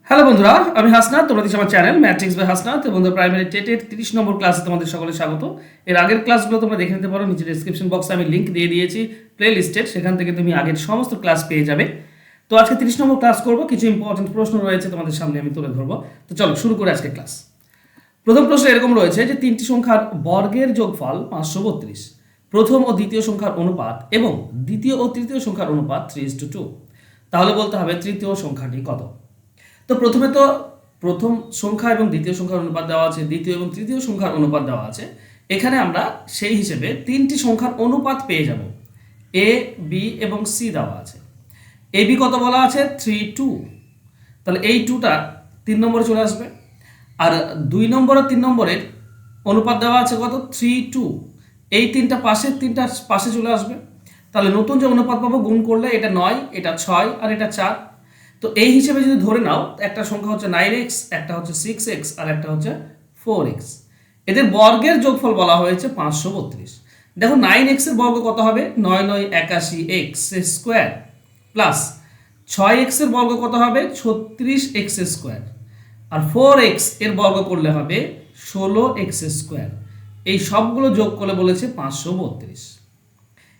Hello বন্ধুরা, আমি হাসনাত। তোমরা দেখছো আমার চ্যানেল ম্যাট্রিক্স বাই হাসনাত। বন্ধুরা, প্রাইমারি টেটের 30 নম্বর ক্লাসে তোমাদের সকলে স্বাগত। এর আগের ক্লাসগুলো তোমরা দেখে নিতে পারো, নিচে ডেসক্রিপশন বক্সে আমি লিঙ্ক দিয়ে দিয়েছি প্লে লিস্টের, সেখান থেকে তুমি আগের সমস্ত ক্লাস পেয়ে যাবে। তো আজকে 30 নম্বর ক্লাস করবো, কিছু ইম্পর্টেন্ট প্রশ্ন রয়েছে তোমাদের সামনে আমি তুলে ধরবো। তো চলো শুরু করে আজকে ক্লাস। প্রথম প্রশ্ন এরকম রয়েছে যে তিনটি সংখ্যার বর্গের যোগফল 532, প্রথম ও দ্বিতীয় সংখ্যার অনুপাত এবং দ্বিতীয় ও তৃতীয় সংখ্যার অনুপাত 3:2। তাহলে বলতে হবে তৃতীয় সংখ্যাটি কত। তো প্রথমে তো প্রথম সংখ্যা এবং দ্বিতীয় সংখ্যার অনুপাত দেওয়া আছে, দ্বিতীয় এবং তৃতীয় সংখ্যার অনুপাত দেওয়া আছে। এখানে আমরা সেই হিসেবে তিনটি সংখ্যার অনুপাত পেয়ে যাব। এ, বি এবং সি দেওয়া আছে। এ বি কত বলা আছে? 3:2। তাহলে এই 2টা 3 নম্বরে চলে আসবে। আর 2 নম্বর আর 3 নম্বরের অনুপাত দেওয়া আছে কত? 3:2। এই তিনটা পাশে চলে আসবে। তাহলে নতুন যে অনুপাত পাবো গুণ করলে এটা 9, এটা 6 আর এটা 4। তো এই হিসেবে যদি ধরে নাও, একটা সংখ্যা হচ্ছে 9x, একটা হচ্ছে 6x আর একটা হচ্ছে 4x। এদের বর্গের যোগফল বলা হয়েছে 532। দেখো 9x এর বর্গ কত হবে? 9 9 81x স্কোয়ার প্লাস 6x এর বর্গ কত হবে? 36x স্কোয়ার আর 4x এর বর্গ করলে হবে 16x স্কোয়ার। এই সবগুলো যোগ করলে বলেছে 532।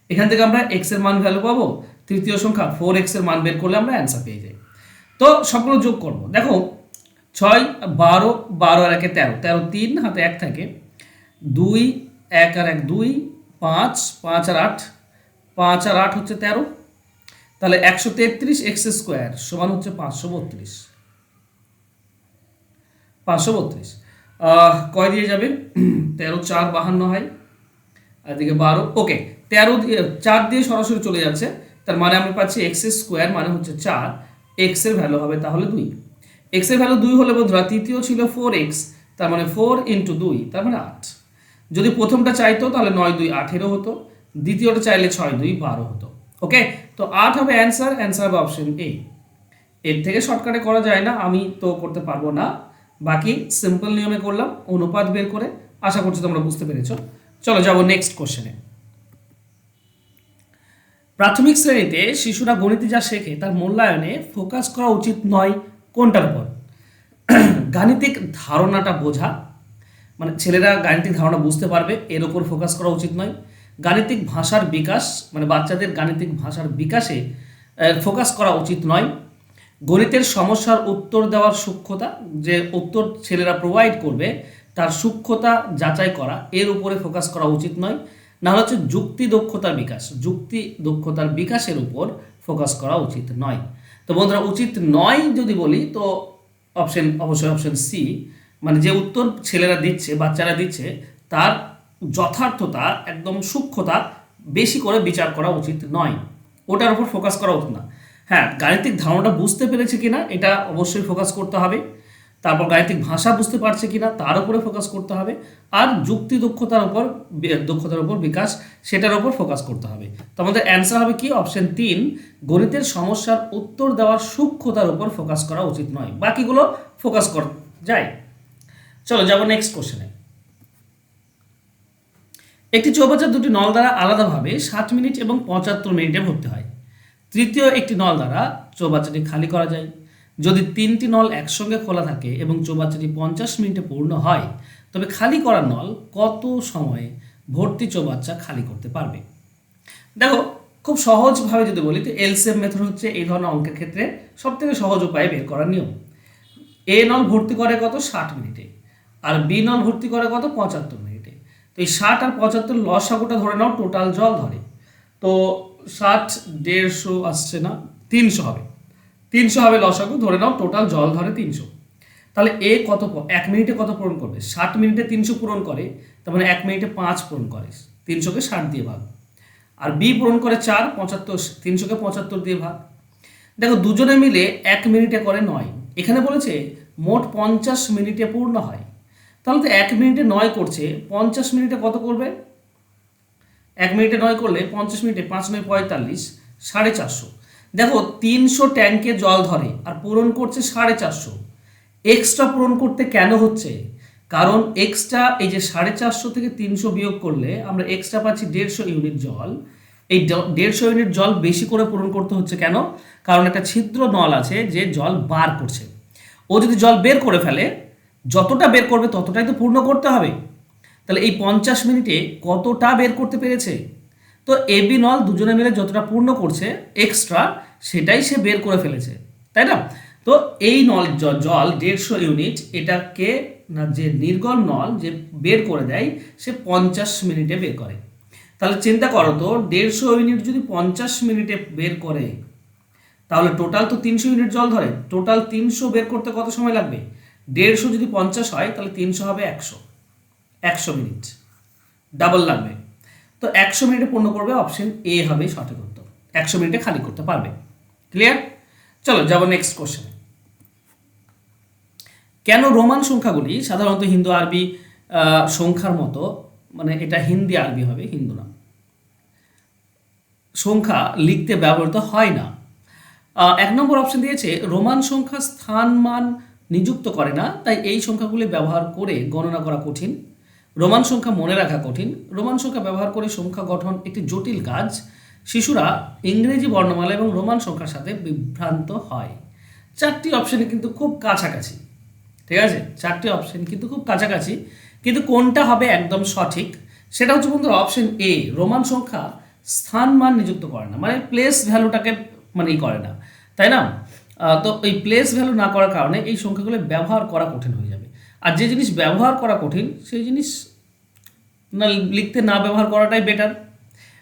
এখান থেকে আমরা x এর মান ভ্যালু পাবো, তৃতীয় সংখ্যা 4x এর মান বের করলে আমরা অ্যান্সার পেয়ে যাই। তো সবগুলো যোগ করব। দেখো 6 12, 12 আর 1 13, 13 3 হাতে 1 থাকে, 2 1 আর 1 2, 5 5 আর 8, 5 আর 8 হচ্ছে 13। তাহলে 133x স্কোয়ার সমান হচ্ছে 532। কয় দিয়ে যাবে? 13 4 52 হয়, আর এদিকে 12। ওকে, 13 দিয়ে 4 দিয়ে সরাসরি চলে যাচ্ছে। তার মানে আমরা পাচ্ছি এক্স স্কোয়ার মানে হচ্ছে 4, এক্স এর ভ্যালু হবে তাহলে 2। এক্স এর ভ্যালু 2 হলে বন্ধুরা তৃতীয় ছিল 4x, তার মানে 4 × 2 তার মানে 8। যদি প্রথমটা চাইতো তাহলে 9 2 18 হতো, দ্বিতীয়টা চাইলে 6 2 12 হতো। ওকে, তো 8 হবে অ্যান্সার হবে অপশন এ। এর থেকে শর্টকাটে করা যায় না, আমি তো করতে পারবো না। বাকি সিম্পল নিয়মে করলাম অনুপাত বের করে। আশা করছি তোমরা বুঝতে পেরেছো। চলো যাবো নেক্সট কোশ্চেনে। প্রাথমিক শ্রেণীতে শিশুরা গণিতে যা শেখে তার মূল্যায়নে ফোকাস করা উচিত নয় কোনটার উপর? গাণিতিক ধারণাটা বোঝা, মানে ছেলেরা গাণিতিক ধারণা বুঝতে পারবে, এর উপর ফোকাস করা উচিত নয়। গাণিতিক ভাষার বিকাশ, মানে বাচ্চাদের গাণিতিক ভাষার বিকাশে ফোকাস করা উচিত নয়। গণিতের সমস্যার উত্তর দেওয়ার সূক্ষ্মতা, যে উত্তর ছেলেরা প্রোভাইড করবে তার সূক্ষ্মতা যাচাই করা, এর উপরে ফোকাস করা উচিত নয়। না হলে হচ্ছে যুক্তি দক্ষতার বিকাশের উপর ফোকাস করা উচিত নয়। তো বন্ধুরা, উচিত নয় যদি বলি তো অবশ্যই অপশন সি, মানে যে উত্তর ছেলেরা দিচ্ছে, বাচ্চারা দিচ্ছে, তার যথার্থতা একদম সূক্ষ্মতা বেশি করে বিচার করা উচিত নয়, ওটার উপর ফোকাস করা উচিত না। হ্যাঁ, গাণিতিক ধারণাটা বুঝতে পেরেছে কিনা এটা অবশ্যই ফোকাস করতে হবে। তারপর গাণিতিক ভাষা বুঝতে পারছে কিনা তার উপরে ফোকাস করতে হবে। আর যুক্তি দক্ষতার উপর বিকাশ, সেটার উপর ফোকাস করতে হবে। তো আমাদের অ্যান্সার হবে কি? অপশন 3, গণিতের সমস্যার উত্তর দেওয়ার সূক্ষ্মতার উপর ফোকাস করা উচিত নয়, বাকিগুলো ফোকাস করা যায়। চলো যাবো নেক্সট কোশ্চেনে। একটি চৌবাচ্চা দুটি নল দ্বারা আলাদাভাবে 60 মিনিট এবং 75 মিনিটে ভর্তি হয়। তৃতীয় একটি নল দ্বারা চৌবাচ্চাটি খালি করা যায়। যদি 3টি নল একসঙ্গে খোলা থাকে এবং চৌবাচ্চাটি 50 মিনিটে পূর্ণ হয়, তবে খালি করা নল কত সময়ে ভর্তি চৌবাচ্চা খালি করতে পারবে? দেখো, খুব সহজভাবে যদি বলি তো এলসিএম মেথড হচ্ছে এই ধরনের অঙ্কের ক্ষেত্রে সবথেকে সহজ উপায়ে বের করার নিয়ম। এ নল ভর্তি করে কত? 60 মিনিটে, আর বি নল ভর্তি করে কত? 75 মিনিটে। তো এই 60 আর 75 লসাগুটা ধরে নাও, টোটাল জল ধরে। তো 60 150 আসছে না, 300 হবে। 300 হবে লসাগু, ধরে নাও টোটাল জল ধরে 300। তাহলে এ কত 1 মিনিটে কত পূরণ করবে? 60 মিনিটে 300 পূরণ করে, তার মানে 1 মিনিটে 5 পূরণ করে, 300কে 60 দিয়ে ভাগ। আর বি পূরণ করে 4, 75, 300কে 75 দিয়ে ভাগ। দেখো দুজনে মিলে 1 মিনিটে করে 9। এখানে বলেছে মোট 50 মিনিটে পূর্ণ হয়। তাহলে তো 1 মিনিটে 9 করছে, 50 মিনিটে কত করবে? 1 মিনিটে 9 করলে 50 মিনিটে 5 9 45, 450। দেখো 300 ট্যাঙ্কে জল ধরে আর পূরণ করছে 450। এক্সট্রা পূরণ করতে কেন হচ্ছে? কারণ এক্সট্রা এই যে 450 থেকে 300 বিয়োগ করলে আমরা এক্সট্রা পাচ্ছি 150 ইউনিট জল। এই 150 ইউনিট জল বেশি করে পূরণ করতে হচ্ছে কেন? কারণ একটা ছিদ্র নল আছে যে জল বার করছে। ও যদি জল বের করে ফেলে, যতটা বের করবে ততটাই তো পূর্ণ করতে হবে। তাহলে এই 50 মিনিটে কতটা বের করতে পেরেছে? তো এবি নল দুজনে মিলে যতটা পূর্ণ করছে এক্সট্রা, সেটাই সে বের করে ফেলেছে, তাই না? তো এই নল জল 150 ইউনিট, এটাকে না যে নির্গল নল যে বের করে দেয় সে 50 মিনিটে বের করে। তাহলে চিন্তা করো তো, 150 ইউনিট যদি 50 মিনিটে বের করে, তাহলে টোটাল তো 300 ইউনিট জল ধরে। টোটাল 300 বের করতে কত সময় লাগবে? 150 যদি 50 হয় তাহলে 300 হবে 100 মিনিট, ডাবল লাগবে। তো 100 মিনিটে পূর্ণ করবে, অপশন এ হবে সঠিক উত্তর। 100 মিনিটে খালি করতে পারবে। ক্লিয়ার? চলো যাব নেক্সট কোশ্চেনে। কেন রোমান সংখ্যাগুলি সাধারণত হিন্দু আরবি সংখ্যার মতো, মানে এটা হিন্দি আরবি হবে, হিন্দু না, সংখ্যা লিখতে ব্যবহৃত হয় না? 1 নম্বর অপশন দিয়েছে রোমান সংখ্যা স্থান মান নিযুক্ত করে না, তাই এই সংখ্যাগুলি ব্যবহার করে গণনা করা কঠিন। রোমান সংখ্যা মনে রাখা কঠিন। রোমান সংখ্যা ব্যবহার করে সংখ্যা গঠন একটি জটিল কাজ। শিশুরা ইংরেজি বর্ণমালা এবং রোমান সংখ্যার সাথে বিভ্রান্ত হয়। 4টি অপশনে কিন্তু খুব কাছাকাছি, ঠিক আছে? 4টি অপশন কিন্তু খুব কাছাকাছি, কিন্তু কোনটা হবে একদম সঠিক সেটা হচ্ছে বন্ধুরা অপশন এ, রোমান সংখ্যা স্থান মান নিযুক্ত করে না, মানে প্লেস ভ্যালুটাকে মানে করে না, তাই না? তো এই প্লেস ভ্যালু না করার কারণে এই সংখ্যাগুলো ব্যবহার করা কঠিন হয়ে যাবে। আর যে জিনিস ব্যবহার করা কঠিন সেই জিনিস না লিখতে না ব্যবহার করাটাই বেটার।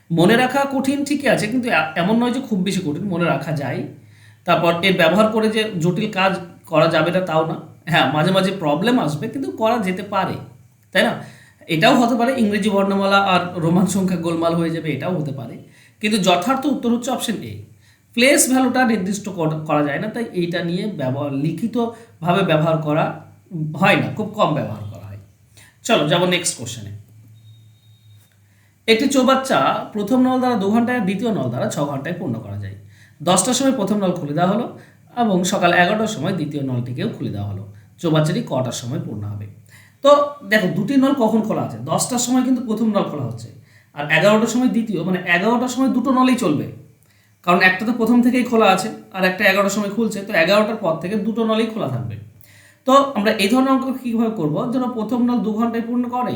মনে রাখা কঠিন ঠিকই আছে, কিন্তু এমন নয় যে খুব বেশি কঠিন, মনে রাখা যায়। তারপর এর ব্যবহার করে যে জটিল কাজ করা যাবে না তাও না। হ্যাঁ, মাঝে মাঝে প্রবলেম আসবে, কিন্তু করা যেতে পারে, তাই না? এটাও হতে পারে ইংরেজি বর্ণমালা আর রোমান সংখ্যা গোলমাল হয়ে যাবে, এটাও হতে পারে। কিন্তু যথার্থ উত্তর হচ্ছে অপশন এ। প্লেস ভ্যালুটা নির্দিষ্ট করা যায় না, তাই এইটা নিয়ে লিখিতভাবে ব্যবহার করা হয় না, খুব কম ব্যবহার করা হয়। চলো যাব নেক্সট কোশ্চেনে। একটি চৌবাচ্চা প্রথম নল দ্বারা 2 ঘন্টায়, দ্বিতীয় নল দ্বারা 6 ঘন্টায় পূর্ণ করা যায়। 10টার সময় প্রথম নল খুলে দেওয়া হলো এবং সকাল 11টার সময় দ্বিতীয় নলটিকেও খুলে দেওয়া হলো। চৌবাচ্চাটি কটার সময় পূর্ণ হবে? তো দেখো, দুটি নল কখন খোলা আছে? 10টার সময় কিন্তু প্রথম নল খোলা হচ্ছে, আর 11টার সময় দ্বিতীয়, মানে 11টার সময় দুটো নলই চলবে, কারণ একটা তো প্রথম থেকেই খোলা আছে আর একটা 11টার সময় খুলছে, তো 11টার পর থেকে দুটো নলই খোলা থাকবে। তো আমরা এই ধরনের অঙ্ক কীভাবে করবো? যেন প্রথম নল 2 ঘন্টায় পূর্ণ করে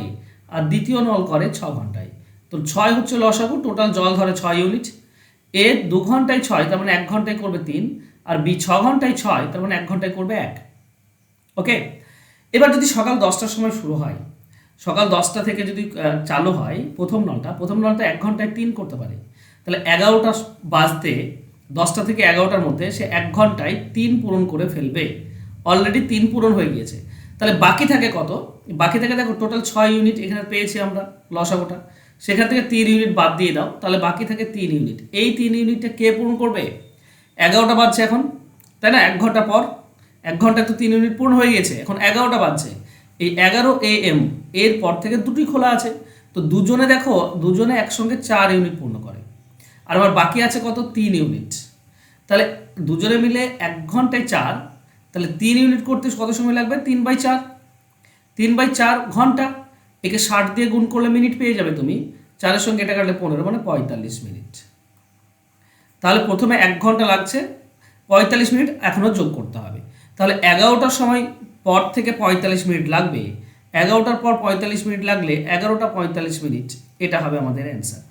আর দ্বিতীয় নল করে 6 ঘন্টায়। তো 6 হচ্ছে লসাগু, টোটাল জল ধরে 6 ইউনিট। এ 2 ঘন্টায় 6, তার মানে 1 ঘন্টায় করবে 3, আর বি 6 ঘন্টায় 6, তার মানে 1 ঘন্টায় করবে 1। ওকে, এবার যদি সকাল 10টার সময় শুরু হয়, সকাল 10টা থেকে যদি চালু হয় প্রথম নলটা 1 ঘন্টায় 3 করতে পারে, তাহলে 11টা বাজতে 10টা থেকে 11টার মধ্যে সে 1 ঘন্টায় 3 পূরণ করে ফেলবে। অলরেডি 3 পূরণ হয়ে গিয়েছে, তাহলে বাকি থাকে কত? বাকি থাকে দেখো, টোটাল 6 ইউনিট এখানে পেয়েছি আমরা লসাগুটা, সেখান থেকে 3 ইউনিট বাদ দিয়ে দাও, তাহলে বাকি থাকে 3 ইউনিট। এই 3 ইউনিটটা কে পূরণ করবে? 11টা বাজছে এখন, তাই না? 1 ঘন্টা পর, 1 ঘন্টায় তো 3 ইউনিট পূর্ণ হয়ে গেছে, এখন 11টা বাজছে। এই 11 AM এর পর থেকে দুটোই খোলা আছে, তো দুজনে একসঙ্গে 4 ইউনিট পূর্ণ করে, আর আমার বাকি আছে কত? 3 ইউনিট। তাহলে দুজনে মিলে 1 ঘন্টায় 4, তাহলে 3 ইউনিট করতে কত সময় লাগবে? 3/4, 3/4 ঘন্টা। একে 60 দিয়ে গুণ করলে মিনিট পেয়ে যাবে তুমি, 4-এর সঙ্গে এটা কাটলে 15, মানে 45 মিনিট। তাহলে প্রথমে 1 ঘন্টা লাগছে, 45 মিনিট এখনও যোগ করতে হবে, তাহলে 11টার সময় পর থেকে 45 মিনিট লাগবে, 11টার পর 45 মিনিট লাগলে 11টা 45 মিনিট, এটা হবে আমাদের অ্যান্সার।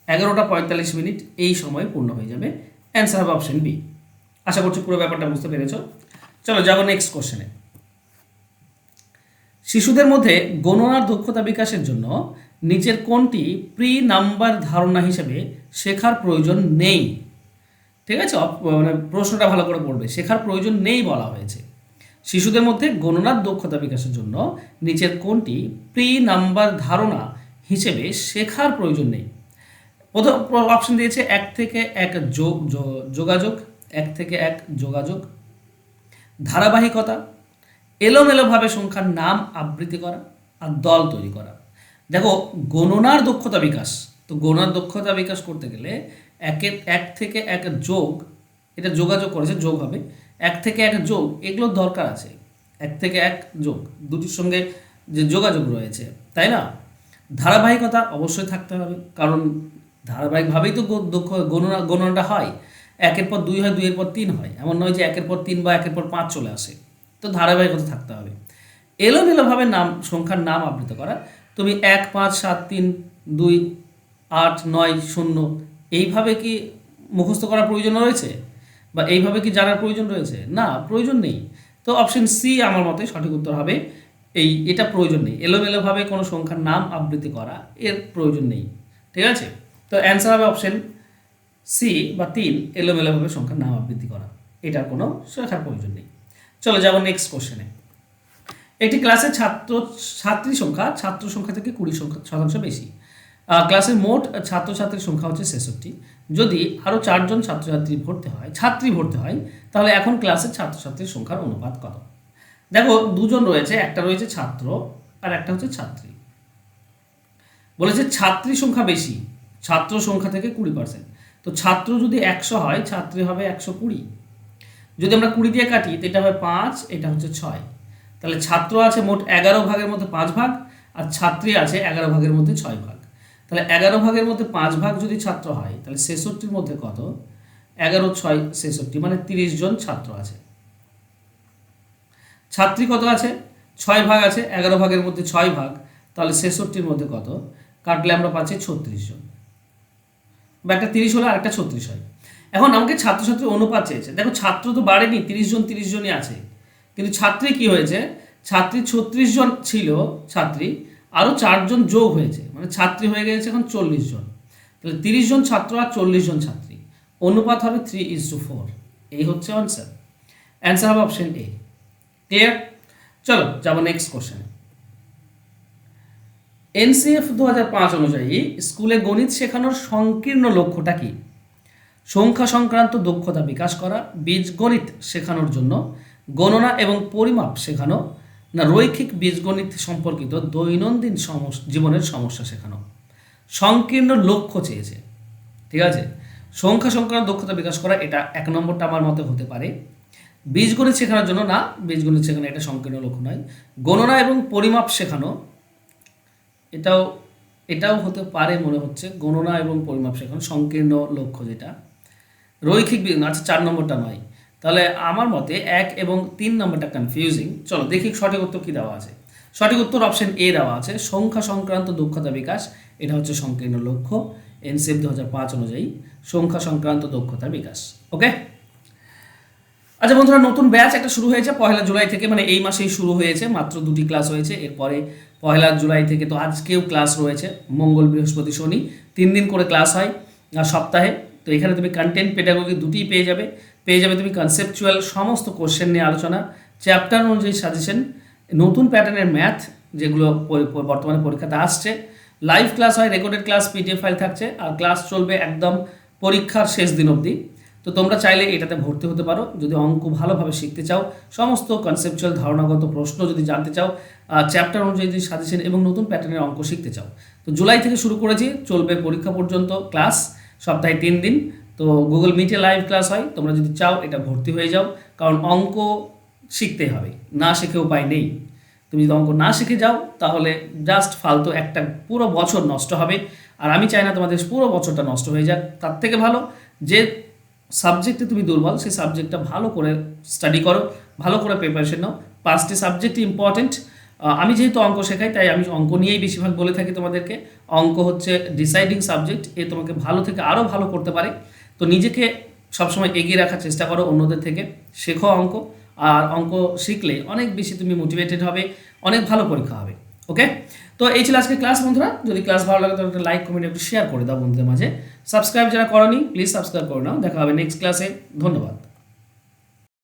11টা 45 মিনিট এই সময় পূর্ণ হয়ে যাবে, অ্যান্সার হবে অপশন বি। আশা করছি পুরো ব্যাপারটা বুঝতে পেরেছো। চলো যাবো নেক্সট কোশ্চেনে। শিশুদের মধ্যে গণনার দক্ষতা বিকাশের জন্য নিচের কোনটি প্রি নাম্বার ধারণা হিসেবে শেখার প্রয়োজন নেই? ঠিক আছে, মানে প্রশ্নটা ভালো করে পড়বে, শেখার প্রয়োজন নেই বলা হয়েছে। শিশুদের মধ্যে গণনার দক্ষতা বিকাশের জন্য নিচের কোনটি প্রি নাম্বার ধারণা হিসেবে শেখার প্রয়োজন নেই? প্রথম অপশন দিয়েছে 1 থেকে 1 যোগাযোগ, 1 থেকে 1 যোগাযোগ, ধারাবাহিকতা, এলোমেলোভাবে সংখ্যার নাম আবৃত্তি করা, আর দল তৈরি করা। দেখো, গণনার দক্ষতা বিকাশ, তো গণনার দক্ষতা বিকাশ করতে গেলে 1 থেকে 1 যোগ, এটা যোগাযোগ করেছে, যোগ হবে, 1 থেকে 1 যোগ, এগুলোর দরকার আছে। 1 থেকে 1 যোগ, দুটির সঙ্গে যে যোগাযোগ রয়েছে, তাই না? ধারাবাহিকতা অবশ্যই থাকতে হবে, কারণ ধারাবাহিকভাবেই তো গণনাটা হয়। 1-এর পর 2 হয়, 2-এর পর 3 হয়, এমন নয় যে 1-এর পর 3 বা 1-এর পর 5 চলে আসে, তো ধারাবাহিকতা থাকতে হবে। এলোমেলোভাবে সংখ্যার নাম আবৃত করা, তুমি 1, 5, 7, 3, 2, 8, 9, 0 এইভাবে কি মুখস্থ করার প্রয়োজন রয়েছে, বা এইভাবে কি জানার প্রয়োজন রয়েছে? না, প্রয়োজন নেই। তো অপশন সি আমার মতে সঠিক উত্তর হবে। এটা প্রয়োজন নেই, এলোমেলোভাবে কোনো সংখ্যার নাম আবৃত্তি করা এর প্রয়োজন নেই। ঠিক আছে, তো অ্যান্সার হবে অপশন সি বা 3, এলোমেলোভাবে সংখ্যার নাম আবৃত্তি করা, এটার কোনো শেখার প্রয়োজন নেই। চলো যাব নেক্সট কোশ্চেনে। একটি ক্লাসের ছাত্র সংখ্যা থেকে 20% বেশি। ক্লাসের মোট ছাত্রছাত্রীর সংখ্যা হচ্ছে 66। যদি আরও 4 জন ছাত্রী ভর্তি হয় তাহলে এখন ক্লাসের ছাত্রছাত্রীর সংখ্যার অনুপাত কত? দেখো, দুজন রয়েছে, একটা রয়েছে ছাত্র আর একটা হচ্ছে ছাত্রী। বলেছে ছাত্রী সংখ্যা বেশি ছাত্র সংখ্যা থেকে 20%। তো ছাত্র যদি 100 হয়, ছাত্রী হবে 120। যদি আমরা 20 দিয়ে কাটি তো এটা হবে 5, এটা হচ্ছে 6। তাহলে ছাত্র আছে মোট 11 ভাগের মধ্যে 5 ভাগ, আর ছাত্রী আছে 11 ভাগের মধ্যে 6 ভাগ। তাহলে 11 ভাগের মধ্যে 5 ভাগ যদি ছাত্র হয়, তাহলে 66-র মধ্যে কত? 11, 6, 66, মানে 30 জন ছাত্র আছে। ছাত্রী কত আছে? 6 ভাগ আছে, 11 ভাগের মধ্যে 6 ভাগ, তাহলে 66-র মধ্যে কত? কাটলে আমরা পাচ্ছি 36 জন, বা একটা 30 হলে আর একটা 36 হয়। এখন আমাকে ছাত্রছাত্রী অনুপাত চেয়েছে। দেখো, ছাত্র তো বাড়েনি, 30 জনই আছে, কিন্তু ছাত্রী কি হয়েছে? ছাত্রী 36 জন ছিল ছাত্রী, আরও 4 জন যোগ হয়েছে, মানে ছাত্রী হয়ে গেছে এখন 40 জন। তাহলে 30 জন ছাত্র আর 40 জন ছাত্রী, অনুপাত হবে 3:4। এই হচ্ছে আনসার। অ্যান্সার হবে অপশন এ। ক্লিয়ার? চলো যাবো নেক্সট কোশ্চেনে। এনসিএফ 2005 অনুযায়ী স্কুলে গণিত শেখানোর সংকীর্ণ লক্ষ্যটা কি? সংখ্যা সংক্রান্ত দক্ষতা বিকাশ করা, বীজগণিত শেখানোর জন্য, গণনা এবং পরিমাপ শেখানো, না রৈখিক বীজগণিত সম্পর্কিত দৈনন্দিন জীবনের সমস্যা শেখানো? সংকীর্ণ লক্ষ্য চেয়েছে। ঠিক আছে, সংখ্যা সংক্রান্ত দক্ষতা বিকাশ করা, এটা 1 নম্বরটা আমার মতে হতে পারে। বীজগণিত শেখানোর জন্য না, বীজগণিত শেখানো এটা সংকীর্ণ লক্ষ্য নয়। গণনা এবং পরিমাপ শেখানো, এটাও হতে পারে মনে হচ্ছে। গণনা এবং পরিমাপ শেখানো সংকীর্ণ লক্ষ্য যেটা। রৈখিক আচ্ছা, 4 নম্বরটা নয়। তাহলে আমার মতে 1 এবং 3 নম্বরটা কনফিউজিং। চলো দেখি সঠিক উত্তর কী দেওয়া আছে। সঠিক উত্তর অপশন এ দেওয়া আছে, সংখ্যা সংক্রান্ত দক্ষতা বিকাশ, এটা হচ্ছে সংকীর্ণ লক্ষ্য। এনসিএফ 2005 অনুযায়ী সংখ্যা সংক্রান্ত দক্ষতা বিকাশ। ওকে, আচ্ছা বন্ধুরা, নতুন ব্যাচ একটা শুরু হয়েছে 1 জুলাই থেকে, মানে এই মাসেই শুরু হয়েছে, মাত্র 2টি ক্লাস হয়েছে। এরপরে 1 জুলাই থেকে তো আজকেও ক্লাস রয়েছে, মঙ্গল বৃহস্পতি শনি 3 দিন করে ক্লাস হয় সপ্তাহে। তো এখানে তুমি কন্টেন্ট পেডাগোগি দুটিই পেয়ে যাবে তুমি কনসেপচুয়াল সমস্ত কোশ্চেন নিয়ে আলোচনা, চ্যাপ্টার অনুযায়ী সাজেশন, নতুন প্যাটার্নের ম্যাথ যেগুলো বর্তমানে পরীক্ষাতে আসছে, লাইভ ক্লাস হয়, রেকর্ডেড ক্লাস, পিডিএফ ফাইল থাকছে, আর ক্লাস চলবে একদম পরীক্ষার শেষ দিন অবধি। তো তোমরা চাইলে এটাতে ভর্তি হতে পারো যদি অঙ্ক ভালোভাবে শিখতে চাও, সমস্ত কনসেপচুয়াল ধারণাগত প্রশ্ন যদি জানতে চাও, চ্যাপ্টার অনুযায়ী যদি সাজেশন এবং নতুন প্যাটার্নের অঙ্ক শিখতে চাও। তো জুলাই থেকে শুরু করেছি, চলবে পরীক্ষা পর্যন্ত ক্লাস, সপ্তাহে 3 দিন। তো গুগল মিটে লাইভ ক্লাস হয়, তোমরা যদি চাও এটা ভর্তি হয়ে যাও, কারণ অঙ্ক শিখতে হবে, না শিখে উপায় নেই। তুমি যদি অঙ্ক না শিখে যাও তাহলে জাস্ট ফালতু একটা পুরো বছর নষ্ট হবে, আর আমি চাই না তোমাদের পুরো বছরটা নষ্ট হয়ে যাক। তার থেকে ভালো যে সাবজেক্টে তুমি দুর্বল সেই সাবজেক্টটা ভালো করে স্টাডি করো, ভালো করে প্রিপারেশন নাও। 5টি সাবজেক্ট ইম্পর্টেন্ট। আমি যেহেতু অঙ্ক শেখাই তাই আমি অঙ্ক নিয়েই বেশিরভাগ বলে থাকি তোমাদেরকে। অঙ্ক হচ্ছে ডিসাইডিং সাবজেক্ট, এ তোমাকে ভালো থেকে আরও ভালো করতে পারে। তো নিজেকে সবসময় এগিয়ে রাখার চেষ্টা করো অন্যদের থেকে, শেখো অঙ্ক, আর অঙ্ক শিখলে অনেক বেশি তুমি মোটিভেটেড হবে, অনেক ভালো পরীক্ষা হবে। ওকে, তো এই ছিল আজকে ক্লাস বন্ধুরা। যদি ক্লাস ভালো লাগে তাহলে একটা লাইক, কমেন্ট, একটু শেয়ার করে দাও বন্ধুদের মাঝে। সাবস্ক্রাইব যারা করোনি প্লিজ সাবস্ক্রাইব করে নাও। দেখা হবে নেক্সট ক্লাসে। ধন্যবাদ।